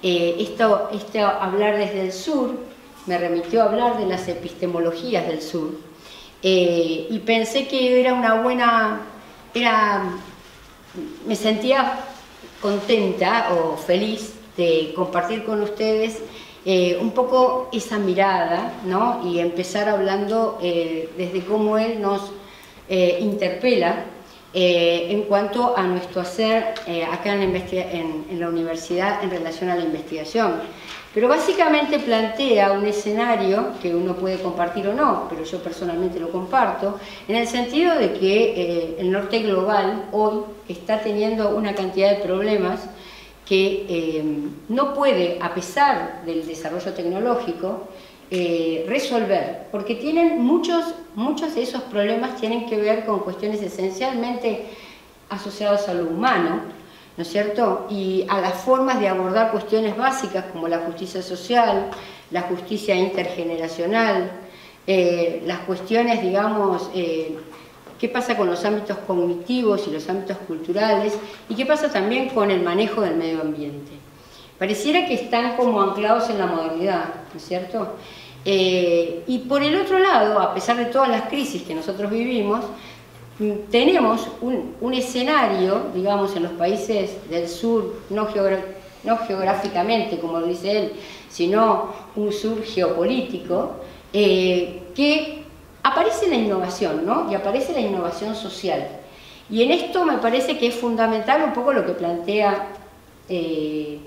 Esto hablar desde el sur me remitió a hablar de las epistemologías del sur, y pensé que era una buena, me sentía contenta o feliz de compartir con ustedes un poco esa mirada, ¿no? Y empezar hablando desde cómo él nos interpela en cuanto a nuestro hacer acá en la universidad en relación a la investigación. Pero básicamente plantea un escenario que uno puede compartir o no, pero yo personalmente lo comparto, en el sentido de que el norte global hoy está teniendo una cantidad de problemas que no puede, a pesar del desarrollo tecnológico, resolver, porque tienen muchos de esos problemas tienen que ver con cuestiones esencialmente asociadas a lo humano, ¿no es cierto? Y a las formas de abordar cuestiones básicas como la justicia social, la justicia intergeneracional, las cuestiones, digamos, qué pasa con los ámbitos cognitivos y los ámbitos culturales, y qué pasa también con el manejo del medio ambiente. Pareciera que están como anclados en la modernidad, ¿no es cierto? Y por el otro lado, a pesar de todas las crisis que nosotros vivimos, tenemos un escenario, digamos, en los países del sur, no geográficamente, como lo dice él, sino un sur geopolítico, que aparece la innovación, ¿no? Y aparece la innovación social. Y en esto me parece que es fundamental un poco lo que plantea el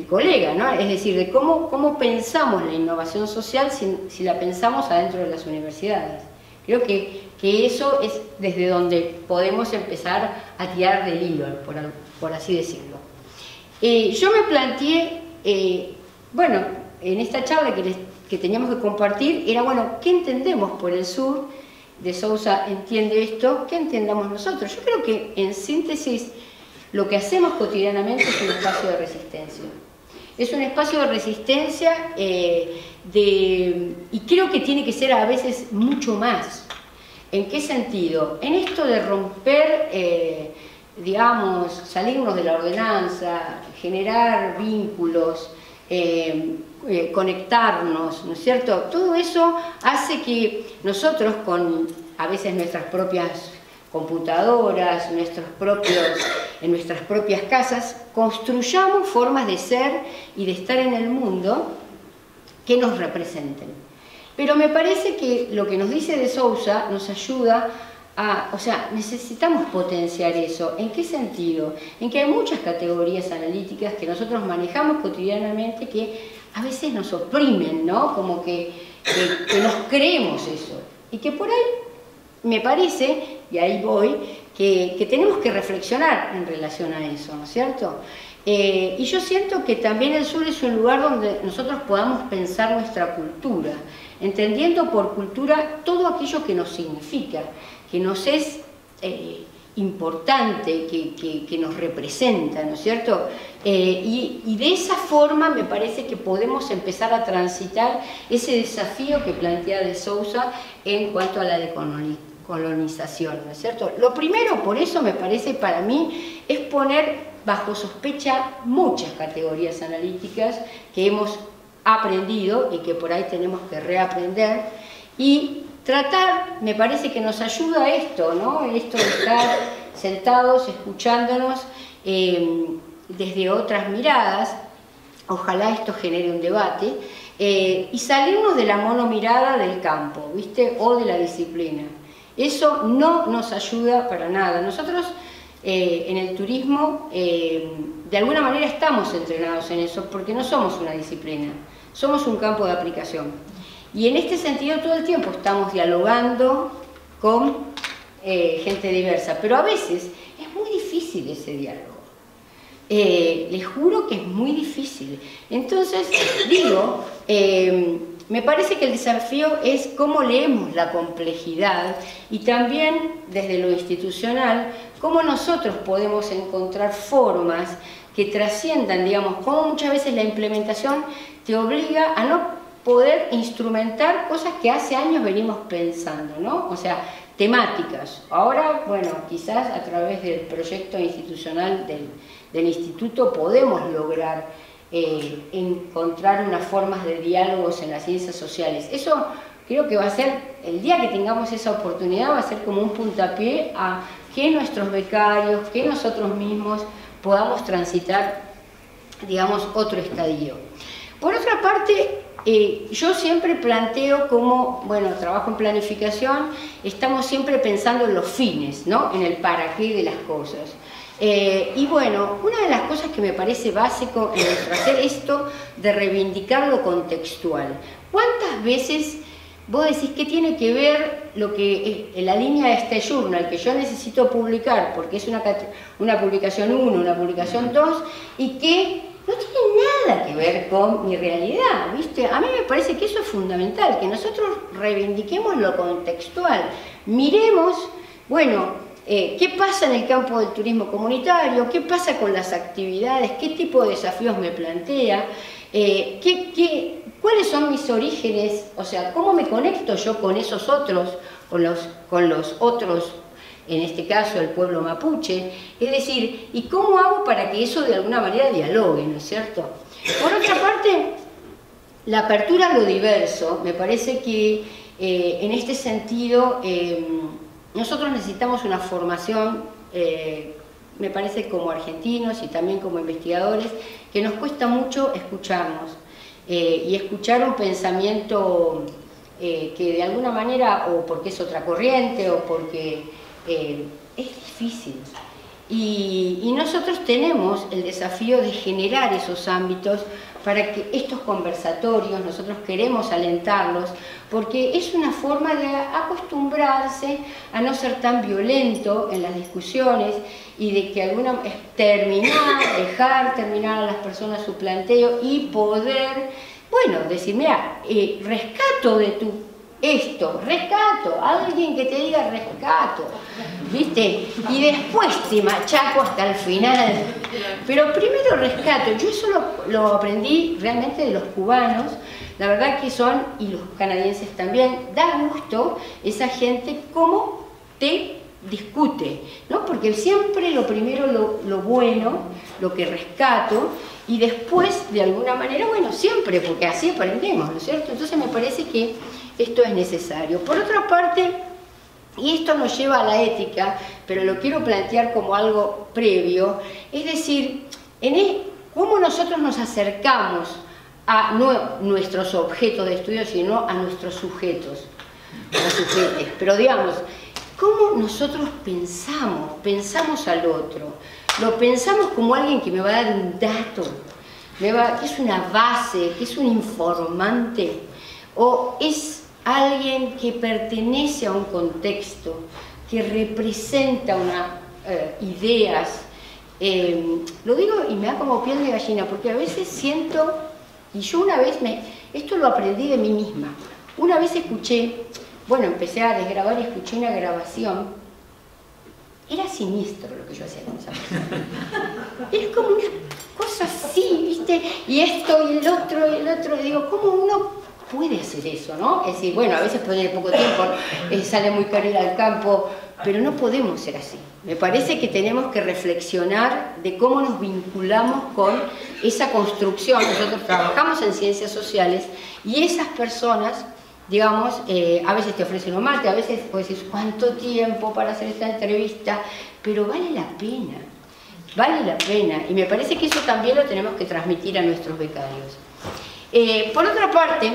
colega, ¿no? Es decir, de cómo pensamos la innovación social si la pensamos adentro de las universidades. Creo que eso es desde donde podemos empezar a tirar del hilo, por así decirlo. Yo me planteé, bueno, en esta charla que teníamos que compartir, era, bueno, ¿qué entendemos por el sur? De Sousa entiende esto, ¿qué entendamos nosotros? Yo creo que, en síntesis, lo que hacemos cotidianamente es un espacio de resistencia. Es un espacio de resistencia y creo que tiene que ser a veces mucho más. ¿En qué sentido? En esto de romper, digamos, salirnos de la ordenanza, generar vínculos, conectarnos, ¿no es cierto? Todo eso hace que nosotros, con a veces nuestras propias computadoras, en nuestras propias casas, construyamos formas de ser y de estar en el mundo que nos representen. Pero me parece que lo que nos dice de Sousa nos ayuda o sea, necesitamos potenciar eso. ¿En qué sentido? En que hay muchas categorías analíticas que nosotros manejamos cotidianamente que a veces nos oprimen, ¿no? Como que nos creemos eso. Y que por ahí me parece, y ahí voy, que tenemos que reflexionar en relación a eso, ¿no es cierto? Y yo siento que también el sur es un lugar donde nosotros podamos pensar nuestra cultura, entendiendo por cultura todo aquello que nos significa, que nos es importante, que nos representa, ¿no es cierto? Y de esa forma me parece que podemos empezar a transitar ese desafío que plantea de Sousa en cuanto a la decolonización, ¿no es cierto? Lo primero, por eso me parece para mí, es poner bajo sospecha muchas categorías analíticas que hemos aprendido y que por ahí tenemos que reaprender, y tratar, me parece que nos ayuda esto, ¿no? Esto de estar sentados, escuchándonos desde otras miradas, ojalá esto genere un debate, y salirnos de la monomirada del campo, ¿viste? O de la disciplina. Eso no nos ayuda para nada. Nosotros en el turismo de alguna manera estamos entrenados en eso porque no somos una disciplina, somos un campo de aplicación. Y en este sentido todo el tiempo estamos dialogando con gente diversa, pero a veces es muy difícil ese diálogo. Les juro que es muy difícil. Entonces, digo, me parece que el desafío es cómo leemos la complejidad y también desde lo institucional, cómo nosotros podemos encontrar formas que trasciendan, digamos, cómo muchas veces la implementación te obliga a no poder instrumentar cosas que hace años venimos pensando, ¿no? O sea, temáticas. Ahora, bueno, quizás a través del proyecto institucional del instituto podemos lograr encontrar unas formas de diálogos en las ciencias sociales. Eso creo que va a ser, el día que tengamos esa oportunidad, va a ser como un puntapié a que nuestros becarios, que nosotros mismos podamos transitar, digamos, otro estadio. Por otra parte, yo siempre planteo como, bueno, trabajo en planificación, estamos siempre pensando en los fines, ¿no? En el para qué de las cosas. Y bueno, una de las cosas que me parece básico en nuestro hacer esto de reivindicar lo contextual. ¿Cuántas veces vos decís que tiene que ver lo que en la línea de este journal que yo necesito publicar porque es una publicación 1, una publicación 2 y que no tiene nada que ver con mi realidad, ¿viste? A mí me parece que eso es fundamental, que nosotros reivindiquemos lo contextual, miremos, bueno, ¿qué pasa en el campo del turismo comunitario? ¿Qué pasa con las actividades? ¿Qué tipo de desafíos me plantea? ¿Cuáles son mis orígenes? O sea, ¿cómo me conecto yo con esos otros, con los otros, en este caso el pueblo mapuche? Es decir, ¿y cómo hago para que eso de alguna manera dialogue, ¿no es cierto? Por otra parte, la apertura a lo diverso, me parece que en este sentido nosotros necesitamos una formación, me parece como argentinos y también como investigadores, que nos cuesta mucho escucharnos y escuchar un pensamiento que de alguna manera, o porque es otra corriente, o porque es difícil. Y nosotros tenemos el desafío de generar esos ámbitos para que estos conversatorios, nosotros queremos alentarlos, porque es una forma de acostumbrarse a no ser tan violento en las discusiones y de que dejar terminar a las personas su planteo y poder, bueno, decir, mira, rescato de tu rescato, alguien que te diga rescato, ¿viste? Y después te machaco hasta el final. Pero primero rescato, yo eso lo aprendí realmente de los cubanos, la verdad que son, y los canadienses también, da gusto esa gente cómo te discute, ¿no? Porque siempre lo primero, lo bueno, lo que rescato, y después, de alguna manera, bueno, siempre, porque así aprendemos, ¿no es cierto? Entonces me parece que esto es necesario. Por otra parte, y esto nos lleva a la ética, pero lo quiero plantear como algo previo, es decir, cómo nosotros nos acercamos a no nuestros objetos de estudio, sino a nuestros sujetos, a sujetes. Pero digamos, cómo nosotros pensamos al otro, lo pensamos como alguien que me va a dar un dato, que es una base, que es un informante, o es alguien que pertenece a un contexto, que representa ideas. Lo digo y me da como piel de gallina, porque a veces siento, y yo una vez esto lo aprendí de mí misma, una vez escuché, bueno, empecé a desgrabar y escuché una grabación, era siniestro lo que yo hacía con esa persona, era como una cosa así, ¿viste? Y esto y el otro, y digo, ¿cómo uno puede hacer eso, no? Es decir, bueno, a veces puede tener poco tiempo, sale muy caro ir al campo, pero no podemos ser así. Me parece que tenemos que reflexionar de cómo nos vinculamos con esa construcción. Nosotros trabajamos en ciencias sociales y esas personas, digamos, a veces te ofrecen un mate, a veces puedes decir, ¿cuánto tiempo para hacer esta entrevista? Pero vale la pena, vale la pena. Y me parece que eso también lo tenemos que transmitir a nuestros becarios. Por otra parte,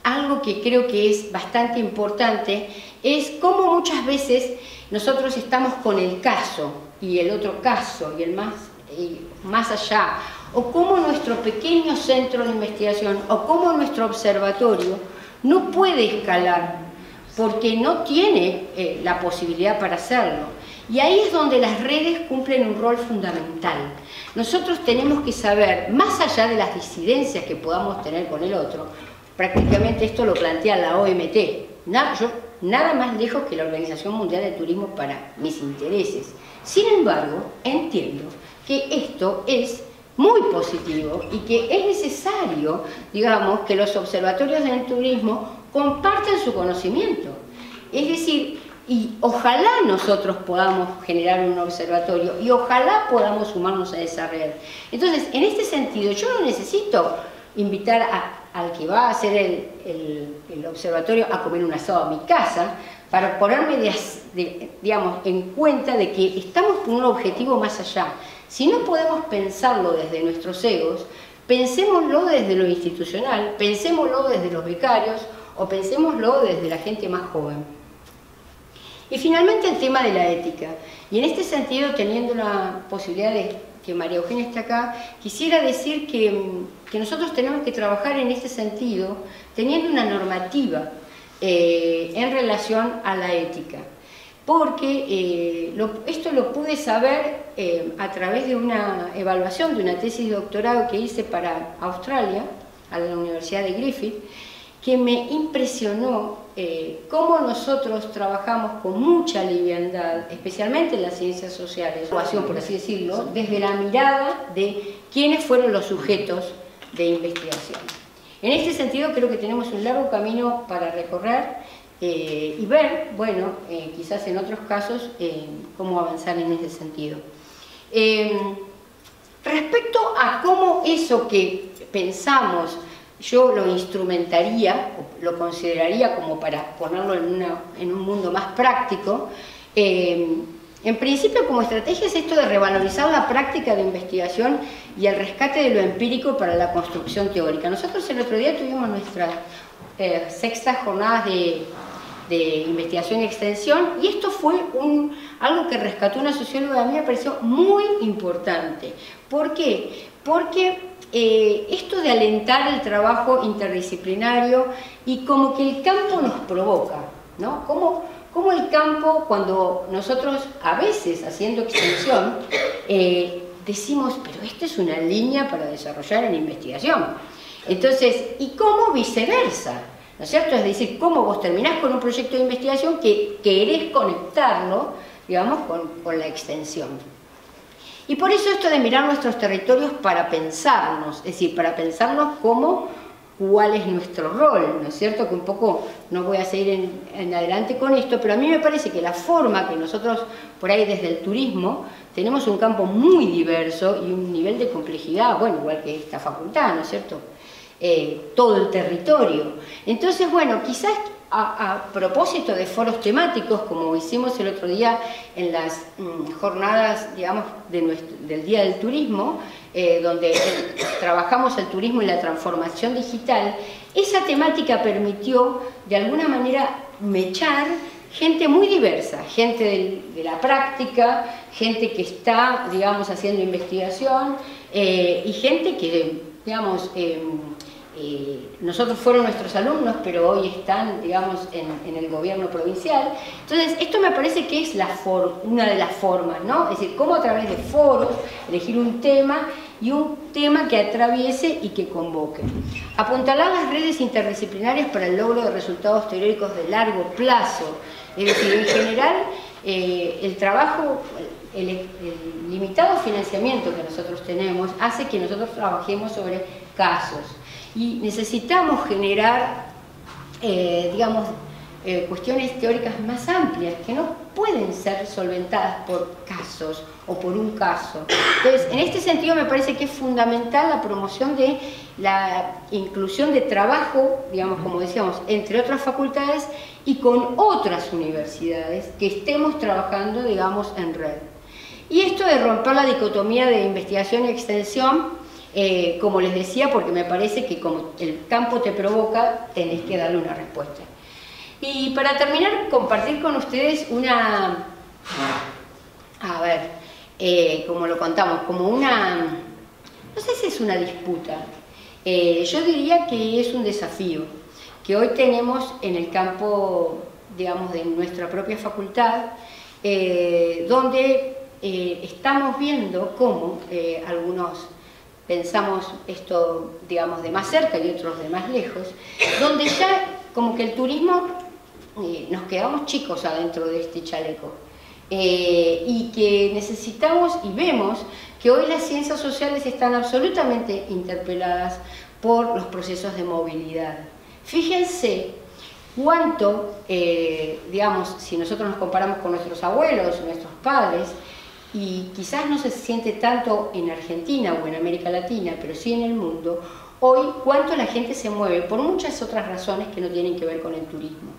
algo que creo que es bastante importante es cómo muchas veces nosotros estamos con el caso y el otro caso y el más allá, o cómo nuestro pequeño centro de investigación o cómo nuestro observatorio no puede escalar porque no tiene la posibilidad para hacerlo. Y ahí es donde las redes cumplen un rol fundamental. Nosotros tenemos que saber, más allá de las disidencias que podamos tener con el otro, prácticamente esto lo plantea la OMT, nada más lejos que la Organización Mundial del Turismo para mis intereses. Sin embargo, entiendo que esto es muy positivo y que es necesario, digamos, que los observatorios del turismo compartan su conocimiento. Es decir, Y ojalá nosotros podamos generar un observatorio y ojalá podamos sumarnos a esa red. Entonces, en este sentido, yo no necesito invitar al que va a hacer el observatorio a comer un asado a mi casa para ponerme, digamos, en cuenta de que estamos por un objetivo más allá. Si no podemos pensarlo desde nuestros egos, pensémoslo desde lo institucional, pensémoslo desde los becarios o pensémoslo desde la gente más joven. Y finalmente el tema de la ética. Y en este sentido, teniendo la posibilidad de que María Eugenia esté acá, quisiera decir que nosotros tenemos que trabajar en este sentido, teniendo una normativa en relación a la ética. Porque esto lo pude saber a través de una evaluación de una tesis de doctorado que hice para Australia, a la Universidad de Griffith, que me impresionó cómo nosotros trabajamos con mucha liviandad, especialmente en las ciencias sociales, por así decirlo, desde la mirada de quiénes fueron los sujetos de investigación. En este sentido creo que tenemos un largo camino para recorrer y ver, bueno, quizás en otros casos, cómo avanzar en ese sentido. Respecto a cómo eso que pensamos yo lo instrumentaría, lo consideraría como para ponerlo en un mundo más práctico. En principio, como estrategia es esto de revalorizar la práctica de investigación y el rescate de lo empírico para la construcción teórica. Nosotros el otro día tuvimos nuestras sextas jornadas de investigación y extensión, y esto fue algo que rescató una socióloga, a mí me pareció muy importante. ¿Por qué? Porque esto de alentar el trabajo interdisciplinario y como que el campo nos provoca, ¿no? Como el campo, cuando nosotros a veces haciendo extensión decimos, pero esta es una línea para desarrollar en investigación. Entonces, y cómo viceversa, ¿no es cierto? Es decir, cómo vos terminás con un proyecto de investigación que querés conectarlo, digamos, con la extensión. Y por eso esto de mirar nuestros territorios para pensarnos, es decir, para pensarnos cuál es nuestro rol, ¿no es cierto? Que un poco, no voy a seguir en adelante con esto, pero a mí me parece que la forma que nosotros, por ahí desde el turismo, tenemos un campo muy diverso y un nivel de complejidad, bueno, igual que esta facultad, ¿no es cierto? Todo el territorio. Entonces, bueno, quizás a propósito de foros temáticos, como hicimos el otro día en las jornadas, digamos, del Día del Turismo, donde trabajamos el turismo y la transformación digital, esa temática permitió, de alguna manera, mechar gente muy diversa, gente de la práctica, gente que está, digamos, haciendo investigación, y gente que, digamos, nosotros fueron nuestros alumnos, pero hoy están, digamos, en el gobierno provincial. Entonces, esto me parece que es una de las formas, ¿no? Es decir, cómo a través de foros elegir un tema y un tema que atraviese y que convoque. Apuntalar las redes interdisciplinarias para el logro de resultados teóricos de largo plazo. Es decir, en general, el trabajo, el limitado financiamiento que nosotros tenemos hace que nosotros trabajemos sobre casos. Y necesitamos generar, digamos, cuestiones teóricas más amplias que no pueden ser solventadas por casos o por un caso. Entonces, en este sentido me parece que es fundamental la promoción de la inclusión de trabajo, digamos, como decíamos, entre otras facultades y con otras universidades que estemos trabajando, digamos, en red. Y esto de romper la dicotomía de investigación y extensión, como les decía, porque me parece que como el campo te provoca, tenés que darle una respuesta. Y para terminar, compartir con ustedes como lo contamos, como no sé si es una disputa, yo diría que es un desafío que hoy tenemos en el campo, digamos, de nuestra propia facultad, donde estamos viendo cómo algunos pensamos esto, digamos, de más cerca y otros de más lejos, donde ya como que el turismo, nos quedamos chicos adentro de este chaleco, y que necesitamos y vemos que hoy las ciencias sociales están absolutamente interpeladas por los procesos de movilidad. Fíjense, cuánto, digamos, si nosotros nos comparamos con nuestros abuelos, nuestros padres, y quizás no se siente tanto en Argentina o en América Latina, pero sí en el mundo, hoy cuánto la gente se mueve por muchas otras razones que no tienen que ver con el turismo,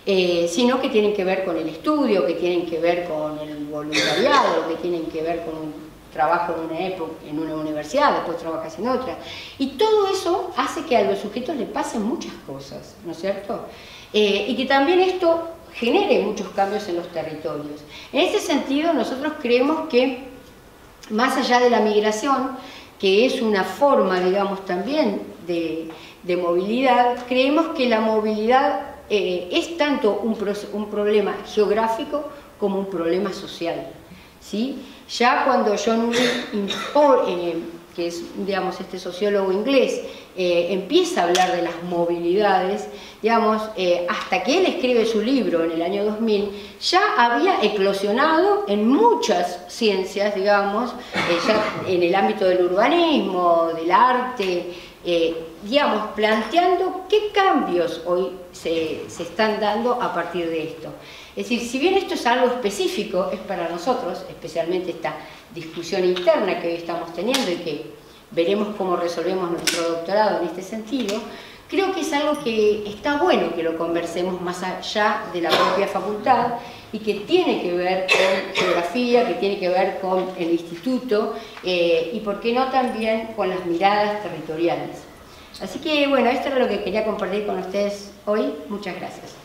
sino que tienen que ver con el estudio, que tienen que ver con el voluntariado, que tienen que ver con un trabajo en una época, en una universidad, después trabajas en otra. Y todo eso hace que a los sujetos le pasen muchas cosas, ¿no es cierto? Y que también esto genere muchos cambios en los territorios. En este sentido, nosotros creemos que, más allá de la migración, que es una forma, digamos, también de movilidad, creemos que la movilidad es tanto un problema geográfico como un problema social, ¿sí? Ya cuando John Wheeler, que es, digamos, este sociólogo inglés, empieza a hablar de las movilidades, digamos, hasta que él escribe su libro en el año 2000, ya había eclosionado en muchas ciencias, digamos, ya en el ámbito del urbanismo, del arte, digamos, planteando qué cambios hoy se están dando a partir de esto. Es decir, si bien esto es algo específico, es para nosotros, especialmente esta discusión interna que hoy estamos teniendo y que veremos cómo resolvemos nuestro doctorado en este sentido, creo que es algo que está bueno que lo conversemos más allá de la propia facultad y que tiene que ver con geografía, que tiene que ver con el instituto y, por qué no, también con las miradas territoriales. Así que, bueno, esto era lo que quería compartir con ustedes hoy. Muchas gracias.